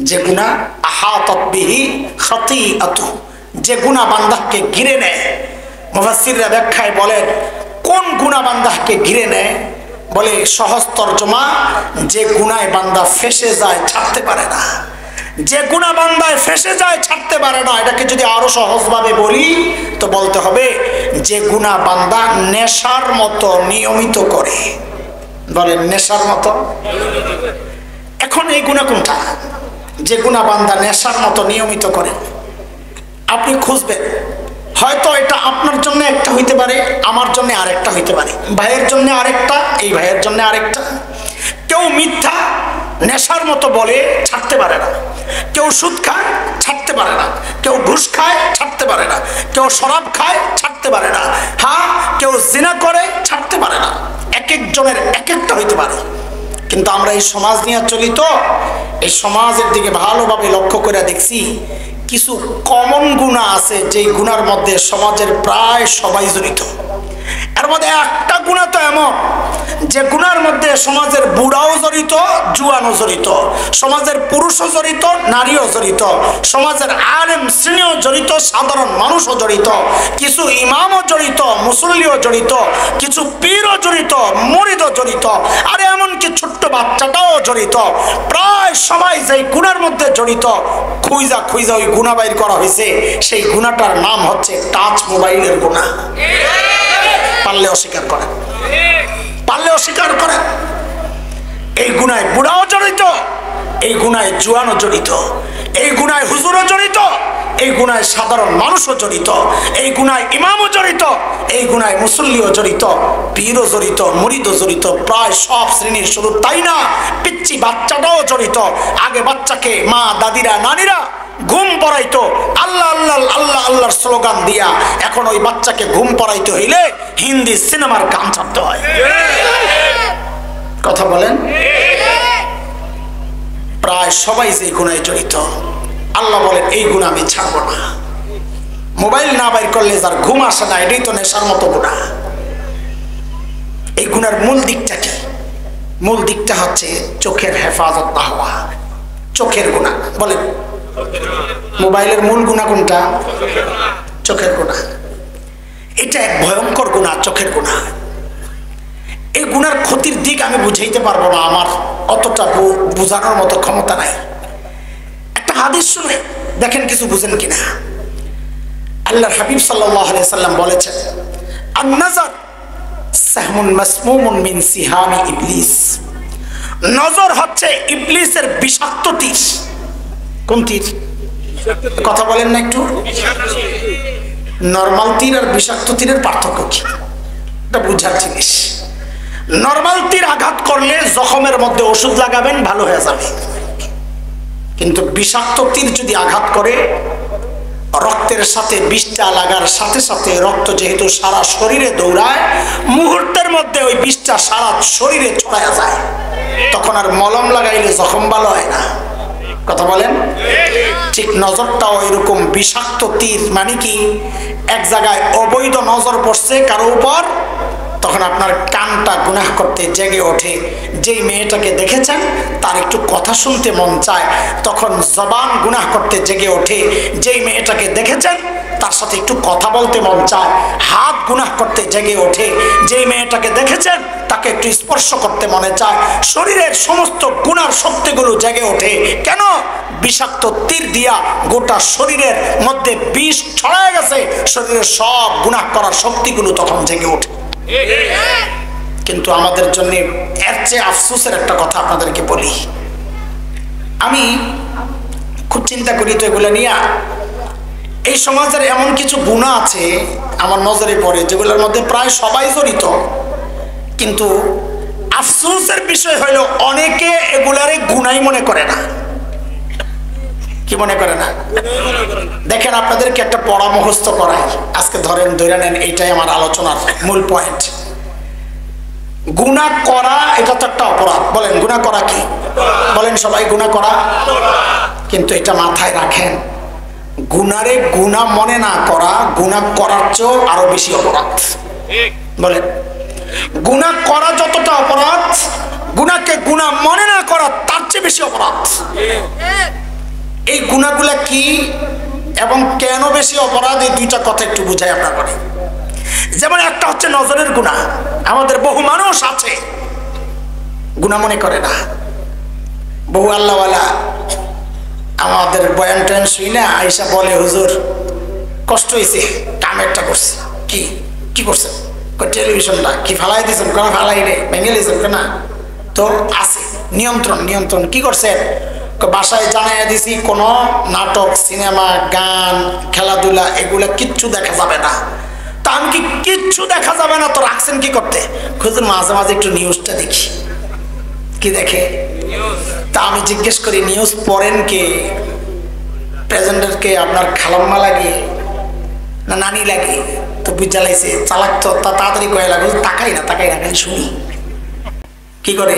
যে গুনাহ আহাতাত বিহি খাতিআতু, যে গুনাহ বান্দাকে ঘিরে নেয়। মুফাসসিররা ব্যাখ্যায় বলেন কোন গুনাহ বান্দাকে ঘিরে নেয়, বলে সহজ তরজমা, যে গুনায় বান্দা ফেসে যায় ছাড়তে পারে না। যে গুনাহ বান্দায় ফেসে যায় ছাড়তে পারে না, এটাকে যদি আরো সহজভাবে বলি তো বলতে হবে যে গুনাহ বান্দা নেশার মতো নিয়মিত করে। বলেন নেশার মতো। এখন এই গুনাহ কোনটা? যে গুনাহ বান্দা নেশার মতো নিয়মিত করে। আপনি খুঁজবেন, হয়তো এটা আপনার জন্য একটা হইতে পারে, আমার জন্য আরেকটা হইতে পারে, ভাইয়ের জন্য আরেকটা, এই ভাইয়ের জন্য আরেকটা। কেউ মিথ্যা নেশার মতো বলে ছাড়তে পারে না, কেউ সুদ খায় ছাড়তে পারে না, কেউ ঘুষ খায় ছাড়তে পারে না, কেউ শরাব খায় ছাড়তে পারে না, হ্যাঁ কেউ জিনা করে ছাড়তে পারে না। এক একজনের এক একটা হইতে পারে। কিন্তু আমরা এই সমাজ নিয়ে চলি, তো এই সমাজের দিকে ভালোভাবে লক্ষ্য করে দেখছি কিছু কমন গুনাহ আছে, যেই গুনার মধ্যে সমাজের প্রায় সবাই জড়িত। এর মধ্যে একটা গুনাহ তো এমন যে গুনার মধ্যে সমাজের বুড়াও জড়িত, জুয়ানও জড়িত, সমাজের পুরুষও জড়িত, নারীও জড়িত, সমাজের আলেম শ্রেণীও জড়িত, সাধারণ মানুষও জড়িত, কিছু ইমামও জড়িত, মুসল্লিও জড়িত, কিছু পীরও জড়িত, মুরিদও জড়িত, আর এমনকি ছোট্ট বাচ্চাটাও জড়িত। প্রায় সবাই যেই গুনার মধ্যে জড়িত, খুঁজা খুঁজা ওই গুনাহ বাইর করা হয়েছে। সেই গুনাহটার নাম হচ্ছে টাচ মোবাইলের গুনাহ। পারলে অস্বীকার করেন, পারলে অস্বীকার করেন। এই গুনায় বুড়াও জড়িত, এই গুনায় জুয়ানও জড়িত, এই গুনায় হুজুরও জড়িত, এই গুনায় সাধারণ মানুষও জড়িত, এই গুনায় ইমামও জড়িত, এই গুনায় মুসল্লিও জড়িত, পীরও জড়িত, মুরিদও জড়িত, প্রায় সব শ্রেণীর। শুধু তাই না, পিচ্চি বাচ্চাটাও জড়িত। আগে বাচ্চাকে মা দাদিরা নানিরা ঘুম পড়াইতো আল্লাহ আল্লাহ আল্লাহ আল্লাহর স্লোগান দিয়া, এখন ওই বাচ্চাকে ঘুম পড়াইতে হইলে হিন্দি সিনেমার গান ছাড়তে হয়। কথা বলেন। প্রায় সবাই যে গুনায় জড়িত, আল্লাহ বলেন এই গুনাহ আমি ছাড়বো না। মোবাইল না বাইর করলে যার ঘুম আসে না, এটাই তো নেশার মতো গুনাহ। এই গুনার মূল দিকটা কি? মূল দিকটা হচ্ছে চোখের হেফাজত না হওয়া। চোখের গুনাহ। বলেন মোবাইলের মূল গুনাহ কোনটা? চোখের গুনাহ। এটা এক ভয়ঙ্কর গুনাহ, চোখের গুনাহ। এই গুনার ক্ষতির দিক আমি বুঝাইতে পারবো না, আমার অতটা বোঝানোর মতো ক্ষমতা নাই। একটা হাদিস শুনে দেখেন কিছু বুঝেন কিনা। আল্লাহর হাবিব সাল্লাল্লাহু আলাইহি সাল্লাম বলেছেন, আন-নাযার সাহমুন মাসমুমুন মিন সিহামি ইবলিস। নজর হচ্ছে ইবলিসের বিষাক্ত তীর। কোন তীর? কথা বলেন না একটু। নরমাল তীর আর বিষাক্ত তীরের পার্থক্য কি? এটা বুঝার জিনিস। নরমাল তীর আঘাত করলে জখমের মধ্যে ওষুধ লাগাবেন, ভালো হয়ে যাবে। কিন্তু বিষাক্ত তীর যদি আঘাত করে, রক্তের সাথে বিষটা লাগার সাথে সাথে রক্ত যেহেতু সারা শরীরে দৌড়ায়, মুহূর্তের মধ্যে ওই বিষটা সারা শরীরে ছড়ায় যায়। তখন আর মলম লাগাইলে জখম ভালো হয় না। কথা বলেন। ঠিক নজরটাও এরকম বিষাক্ত তীর। মানে কি, এক জায়গায় অবৈধ নজর পড়ছে কারো উপর, তখন আপনার কানটা গুনাহ করতে জেগে ওঠে। যেই মেয়েটাকে দেখেছেন তার একটু কথা শুনতে মন চায়, তখন জবান গুনাহ করতে জেগে ওঠে। যেই মেয়েটাকে দেখেছেন তার সাথে একটু কথা বলতে মন চায়, হাত গুনাহ করতে জেগে ওঠে। যেই মেয়েটাকে দেখেছেন তাকে একটু স্পর্শ করতে মনে চায়। শরীরের সমস্ত গুনার শক্তিগুলো জেগে ওঠে। কেন? বিষাক্ত তীর দিয়া গোটা শরীরের মধ্যে বিষ ছড়ায় গেছে, শরীরের সব গুনাহ করার শক্তিগুলো তখন জেগে ওঠে। কিন্তু আমাদের জন্য এর চেয়ে আফসোসের একটা কথা আপনাদেরকে বলি। আমি খুব চিন্তা করি তো এগুলো নিয়ে। এই সমাজের এমন কিছু গুনাহ আছে আমার নজরে পড়ে, যেগুলোর মধ্যে প্রায় সবাই জড়িত, কিন্তু আফসোসের বিষয় হলো অনেকে এগুলারে গুনাই মনে করে না। কি মনে করে না? দেখেন আপনাদেরকে একটা পড়া মুখস্থ করাই, আজকে ধরেন ধরে নেন, এইটাই আমার আলোচনার মূল পয়েন্ট। গুনাহ করা এটা তো একটা অপরাধ। বলেন গুনাহ করা কি? বলেন সবাই গুনাহ করা। কিন্তু এটা মাথায় রাখেন, গুনারে গুনাহ মনে না করা গুনাহ করার চেয়েও আরো বেশি অপরাধ। বলেন গুনাহ করা যতটা অপরাধ, গুনাহকে গুনাহ মনে না করা তার চেয়ে বেশি অপরাধ। এই গুনাহগুলা কি এবং কেন বেশি অপরাধ, এই দুইটা কথা একটু বুঝাই আপনার। যেমন একটা হচ্ছে নজরের গুনাহ। আমাদের বহু মানুষ আছে গুনাহ মনে করে না। বহু আল্লাহওয়ালা আমাদের বয়ান টয়ান শুই না আয়েশা বলে, হুজুর কষ্ট হয়েছে, কাম একটা করছে। কি কি করছেন? টেলিভিশনটা কি ফালাই দিয়েছেন? কেন ফালাই রে, ভেঙে দিয়েছেন কেনা? তো আছে নিয়ন্ত্রণ। নিয়ন্ত্রণ কি করছেন? বাসায় জানাই দিছি কোন নাটক, সিনেমা, গান, খেলাধুলা এগুলা কিচ্ছু দেখা যাবে না। তা আমি কি কিচ্ছু দেখা যাবে না তো রাখছেন কি করতে? হুজুর মাঝে মাঝে একটু নিউজটা দেখি। কি দেখে? তা আমি জিজ্ঞেস করি, নিউজ পড়েন কে? প্রেজেন্টারকে আপনার খালাম্মা লাগে না নানি লাগে? তো বুঝালাইছে চালাক তো, তাড়াতাড়ি কয়ে লাগে তাকাই না খালি শুনি। কি করে?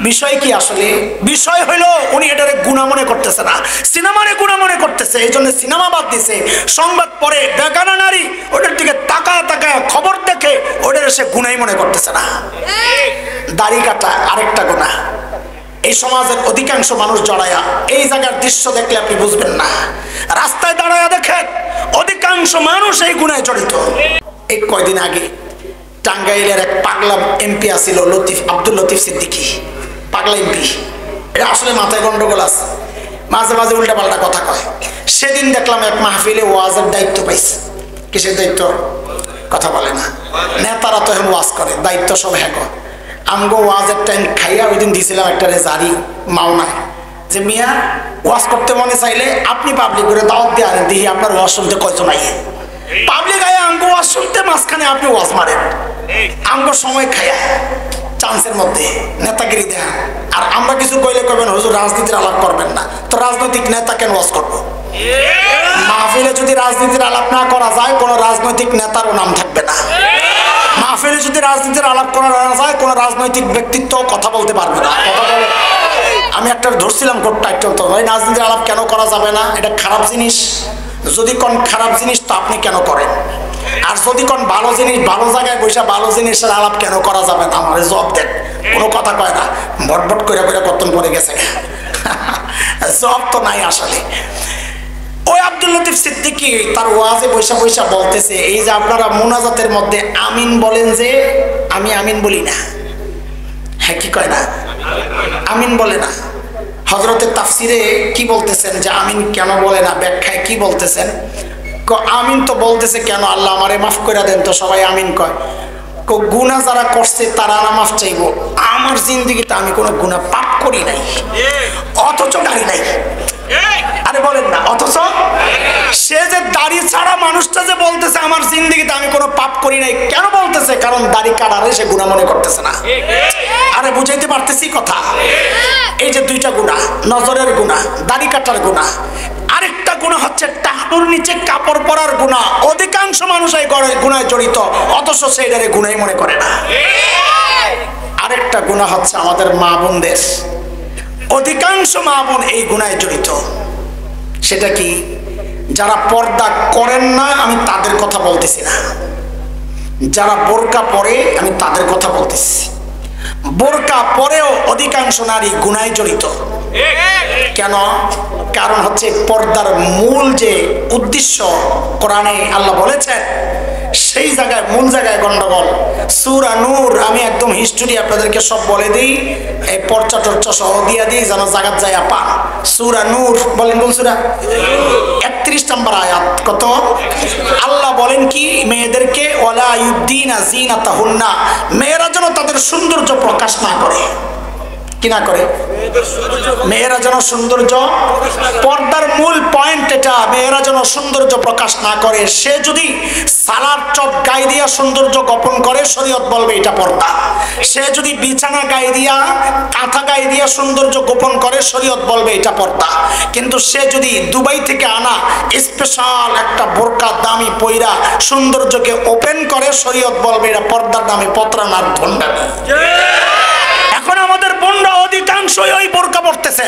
বিষয় কি আসলে? বিষয় হইলো উনি এটারে গুনাহ মনে করতেছে না, সিনেমারে গুনাহ মনে করতেছে। এই জন্য সিনেমা বাদ দিছে। সংবাদ পড়ে বেগানা নারী ওটার দিকে তাকায় খবর দেখে ওটার সে গুনাহই মনে করতেছে না। দাড়ি কাটা আরেকটা গুনাহ। এই সমাজের অধিকাংশ মানুষ জড়ায়া এই জায়গার দৃশ্য দেখলে আপনি বুঝবেন না। রাস্তায় দাঁড়ায়া দেখেন অধিকাংশ মানুষ এই গুনায় জড়িত। এই কয়দিন আগে টাঙ্গাইলের এক পাগলা এমপি আছিল আব্দুল লতিফ সিদ্দিকী, পাগলা এমপি। এটা আসলে মাথায় গন্ডগোল আছে, মাঝে মাঝে উল্টা পাল্টা কথা কয়। সেদিন দেখলাম এক মাহফিলে ওয়াজের দায়িত্ব পাইছে। কিসের দায়িত্ব? কথা বলে না। নেতারা তো এখন ওয়াজ করে, দায়িত্ব সব হ্যাঁ। আমগো ওয়াজের টাইম খাইয়া ওই দিন দিয়েছিলাম একটা জারি মাওনায় যে মিয়া ওয়াজ করতে মনে চাইলে আপনি পাবলিক করে দাওয়াত দিয়ে আনেন, দেখি আপনার ওয়াজ শুনতে কয়জন আইয়ে। পাবলিক আয়া আমগো ওয়াজ শুনতে, মাঝখানে আপনি ওয়াজ মারেন। আমগো সময় খাইয়া চান্সের মধ্যে নেতাগিরি দেয়া। আর আমরা কিছু কইলে কবেন হুজুর রাজনীতির আলাপ করবেন না। তো রাজনৈতিক নেতা কেন ওয়াজ করবো? মাহফিলে যদি রাজনীতির আলাপ না করা যায় কোনো রাজনৈতিক নেতারও নাম থাকবে না। মাহফিলে যদি রাজনীতির আলাপ করা না যায় কোনো রাজনৈতিক ব্যক্তিত্ব কথা বলতে পারবে না। কথা বলে আমি একটা ধরছিলাম কোটটা একটু, তো ভাই রাজনীতির আলাপ কেন করা যাবে না? এটা খারাপ জিনিস। যদি কোন খারাপ জিনিস তো আপনি কেন করেন? আর যদি কোন ভালো জিনিস, ভালো জায়গায় বসে ভালো জিনিসের আলাপ কেন করা যাবে না? আমার জব দেন, কোনো কথা কয় না, ভটভট করে কতন পড়ে গেছে। জব তো নাই আসলে। ওই আব্দুল লতিফ সিদ্দিকী তার ওয়াজে বৈশা বলতেছে, এই যে আপনারা মোনাজাতের মধ্যে আমিন বলেন, যে আমি আমিন বলি না। হ্যাঁ, কি কয় না? আমিন বলে না। হযরতের তাফসিরে কি বলতেছেন যে আমিন কেন বলে না, ব্যাখ্যায় কি বলতেছেন? আমিন তো বলতেছে কেন, আল্লাহ আমারে মাফ করে দেন, তো সবাই আমিন কয়। গুনাহ যারা করছে তারা না মাফ চাইবো। আমার জিন্দেগিতে আমি কোনো গুনাহ পাপ করি নাই, অথচ দাড়ি নাই। আরে বলেন না, অথচ সে যে দাড়ি ছাড়া মানুষটা যে বলতেছে আমার জিন্দেগিতে আমি কোনো পাপ করি নাই, কেন বলতেছে? কারণ দাড়ি কাটারে সে গুনাহ মনে করতেছে না। আরে বুঝাইতে পারতেছি কথা? এই যে দুইটা গুনাহ, নজরের গুনাহ, দাড়ি কাটার গুনাহ। আরেকটা গুনাহ হচ্ছে টাকনুর নিচে কাপড় পরার গুনাহ। অধিকাংশ মানুষ এই গুনাহে জড়িত, অথচ সে এটারে গুনাহই মনে করে না। আরেকটা গুনাহ হচ্ছে আমাদের মা বোনদের, অধিকাংশ মা বোন এই গুনাহে জড়িত। সেটা কি? যারা পর্দা করেন না আমি তাদের কথা বলতেছি না, যারা বোরকা পরে আমি তাদের কথা বলতেছি। বোরকা পরেও অধিকাংশ নারী গুনাহে জড়িত। কেন? কারণ হচ্ছে পর্দার মূল যে উদ্দেশ্য কোরআনে আল্লাহ বলেছেন, সেই জায়গায় মূল জায়গায় গন্ডগোল। সূরা নূর আমি একদম হিস্টোরি আপনাদেরকে সব বলে দিই, এই পর্চা টর্চা সহ দিয়া দিই যেন জায়গা যায় পান। সূরা নূর বলেন, কোন সূরা? 31 নম্বর আয়াত। কত? আল্লাহ বলেন কি মেয়েদেরকে, ওয়ালা ইউদ্দিনা জিনাতাহুন্না, মেয়েরা যেন তাদের সৌন্দর্য প্রকাশ না করে। কি না করে? মেয়েরা যেন সৌন্দর্য, পর্দার মূল পয়েন্ট এটা, মেয়েরা যেন সৌন্দর্য প্রকাশ না করে। সে যদি সালার চট গায়ে দিয়া সৌন্দর্য গোপন করে, শরীয়ত বলবে এটা পর্দা। সে যদি বিছানা গায়ে দিয়া, কাঁথা গায়ে দিয়া সৌন্দর্য গোপন করে, শরীয়ত বলবে এটা পর্দা। কিন্তু সে যদি দুবাই থেকে আনা স্পেশাল একটা বোরকা দামি পয়রা সৌন্দর্যকে ওপেন করে, শরীয়ত বলবে এটা পর্দার নামে পত্রানার ধন্ডামি। এখন আমাদের বোনরা অধিকাংশই ওই বোরকা পড়তেছে।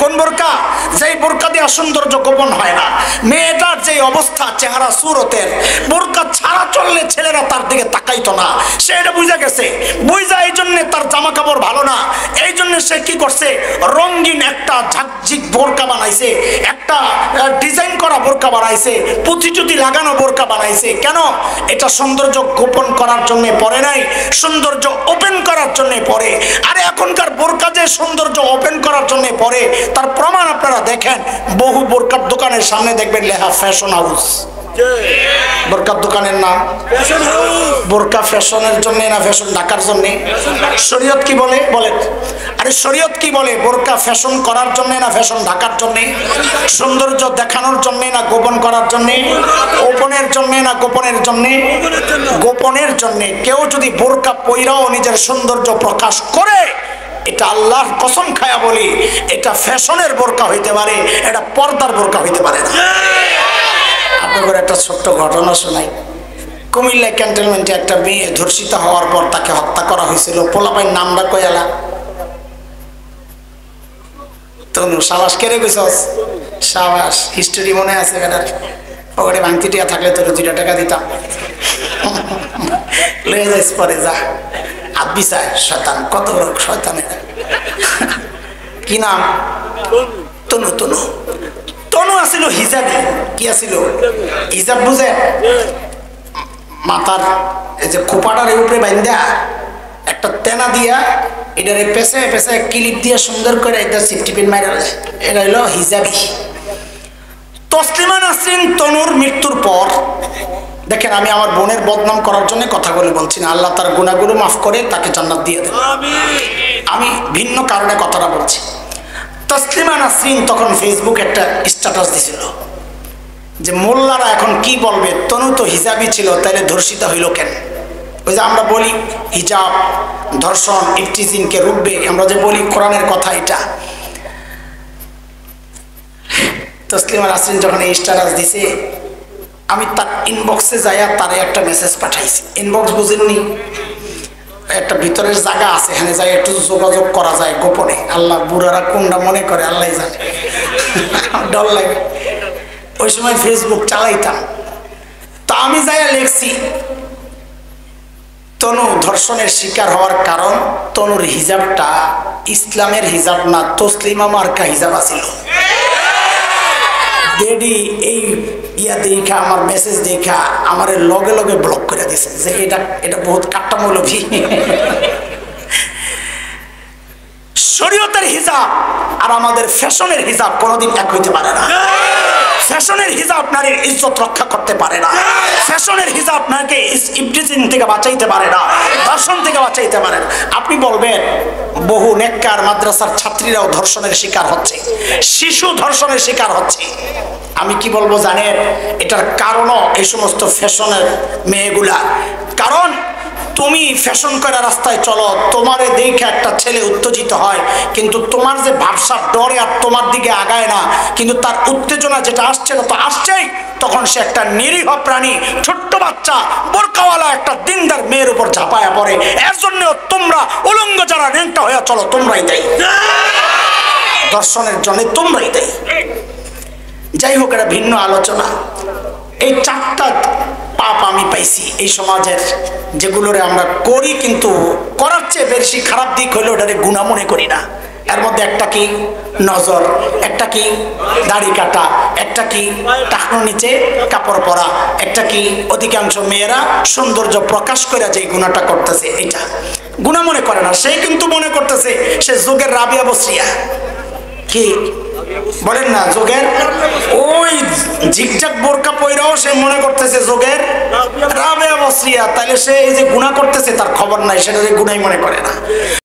কোন বোরকা? যেই বোরকা দিয়ে সৌন্দর্য গোপন হয় না। মেয়েটার যে অবস্থা চেহারা সুরতের, বোরকা ছাড়া চললে ছেলেরা তার দিকে তাকাইতো না। সে এটা বুঝে গেছে, বুঝা এই জন্য তার জামা কাপড় ভালো না, এই জন্য সে কি করছে, রঙিন একটা ঝাকঝিক বোরকা বানাইছে। বানাইছে, একটা ডিজাইন করা বোরকা বানাইছে, পুঁথি টুতি লাগানো বোরকা বানাইছে। কেন? এটা সৌন্দর্য গোপন করার জন্য পরে নাই, সৌন্দর্য ওপেন করার জন্য পরে। আরে এখনকার বোরকা যে সৌন্দর্য ওপেন করার জন্য পরে, তার প্রমাণ আপনারা দেখেন। বহু বোরকার দোকানের সামনে দেখবেন লেখা ফ্যাশন হাউস। বোরকার দোকানের নাম বোরকা ফ্যাশনের জন্য না ফ্যাশন ঢাকার জন্য? শরীয়ত কি বলে? বলেন। আরে শরীয়ত কি বলে? বোরকা ফ্যাশন করার জন্য না ফ্যাশন ঢাকার জন্য? সৌন্দর্য দেখানোর জন্য না গোপন করার জন্য? ওপেনের জন্য না গোপনের জন্য? গোপনের জন্য। কেউ যদি বোরকা পইরাও নিজের সৌন্দর্য প্রকাশ করে, এটা আল্লাহর কসম খায়া বলি, এটা ফ্যাশনের বোরকা হইতে পারে, এটা পর্দার বোরকা হইতে পারে না। আপনাদের একটা ছোট্ট ঘটনা শোনাই। কুমিল্লা ক্যান্টনমেন্টে একটা মেয়ে ধর্ষিত হওয়ার পর তাকে হত্যা করা হয়েছিল। পোলাপাইর নামটা কয়ালা তনু। সাবাস। কেড়ে গেছস? সাবাস। হিস্টোরি মনে আছে বেটার? পকেটে ভাঙতি টিয়া থাকলে তোর 2 টাকা দিতাম। লয়ে যাইস পরে যা। আব্বি চায় শয়তান, কত বড় শয়তানের। কি নাম? তনু। তনু তনু আসিল হিজাবি। কি আসিল? হিজাব বুঝে? মাথার এই যে খোপাটার উপরে বাইন্দা একটা তেনা দিয়া এটারে পেছে পেছে ক্লিপ দিয়ে সুন্দর করে এটা সিফটিপিন মাইরা, এটা হলো হিজাবি। তসলিমা নাসরিন তনুর মৃত্যুর পর দেখেন, আমি আমার বোনের বদনাম করার জন্য কথাগুলো বলছি না, আল্লাহ তার গুনাহগুলো মাফ করে তাকে জান্নাত দিয়ে দেন। আমি ভিন্ন কারণে কথাটা বলছি। তসলিমা নাসরিন তখন ফেসবুক একটা স্ট্যাটাস দিছিল যে মোল্লারা এখন কি বলবে, তনু তো হিজাবি ছিল, তাইলে ধর্ষিত হইল কেন? ওই যে আমরা বলি হিজাব ধর্ষণ ইফটিজিংকে রুখবে, আমরা যে বলি কোরআনের কথা এটা। তসলিমা নাসরিন যখন এই স্ট্যাটাস দিছে, আমি তার ইনবক্সে যাইয়া তারে একটা মেসেজ পাঠাইছি। ইনবক্স বুঝেননি? একটা ভিতরের জায়গা আছে, এখানে যাই একটু যোগাযোগ করা যায় গোপনে। আল্লাহ, বুড়ারা কোনটা মনে করে আল্লাহ জানে, ডর লাগে। ওই সময় ফেসবুক চালাইতাম, তা আমি যাইয়া লিখছি তনু ধর্ষণের শিকার হওয়ার কারণ তনুর হিজাবটা ইসলামের হিজাব না, তসলিমা মার্কা হিজাব আছিল। ডেডি এই ইয়া দেখা, আমার মেসেজ দেখা আমার লগে লগে ব্লক করে দিছে যে এটা বহুত কাট্টা মৌলভী। শরীয়তের হিজাব আর আমাদের ফ্যাশনের হিজাব কোনোদিন এক হইতে পারে না। ফ্যাশনের হিজাব নারীর ইজ্জত রক্ষা করতে পারে না। ফ্যাশনের হিজাব নারীকে ইফটিজিং থেকে বাঁচাইতে পারে না, ধর্ষণ থেকে বাঁচাইতে পারে না। আপনি বলবেন বহু নেককার মাদ্রাসার ছাত্রীরাও ধর্ষণের শিকার হচ্ছে, শিশু ধর্ষণের শিকার হচ্ছে। আমি কি বলবো জানেন? এটার কারণও এই সমস্ত ফ্যাশনের মেয়েগুলা। কারণ তুমি ফ্যাশন করে রাস্তায় চলো, তোমারে দেখে একটা ছেলে উত্তেজিত হয়, কিন্তু তোমার যে ভাবসাব ডরে আর তোমার দিকে আগায় না, কিন্তু তার উত্তেজনা যেটা আসছে না তো আসছেই, তখন সে একটা নিরীহ প্রাণী, ছোট্ট বাচ্চা বোরকাওয়ালা একটা দিনদার মেয়ের উপর ঝাঁপায়া পড়ে। এর জন্য তোমরা উলঙ্গ যারা ন্যাংটা হয়ে চলো, তোমরাই দেয় দর্শনের জন্য, তোমরাই দেয়। যাই হোক, এটা ভিন্ন আলোচনা। এই 4টা পাপ আমি পাইছি এই সমাজের, যেগুলোরে আমরা করি, কিন্তু করার চেয়ে বেশি খারাপ দিক হইলে ওটারে গুনাহ মনে করি না। এর মধ্যে একটা কি নজর, একটা কি দাড়ি কাটা, একটা কি টাকনোর নিচে কাপড় পরা, একটা কি অধিকাংশ মেয়েরা সৌন্দর্য প্রকাশ করে যে গুনাহটা করতেছে, এটা গুনাহ মনে করে না। সে কিন্তু মনে করতেছে সে যুগের রাবিয়া বসরিয়া। কি বলেন না? যুগের ওই ঝিকঝাক বোরকা পইরাও সে মনে করতেছে যুগের রাবিয়া বসরিয়া। তাইলে সে এই যে গুনাহ করতেছে তার খবর নাই, সেটা গুনাহই মনে করে না।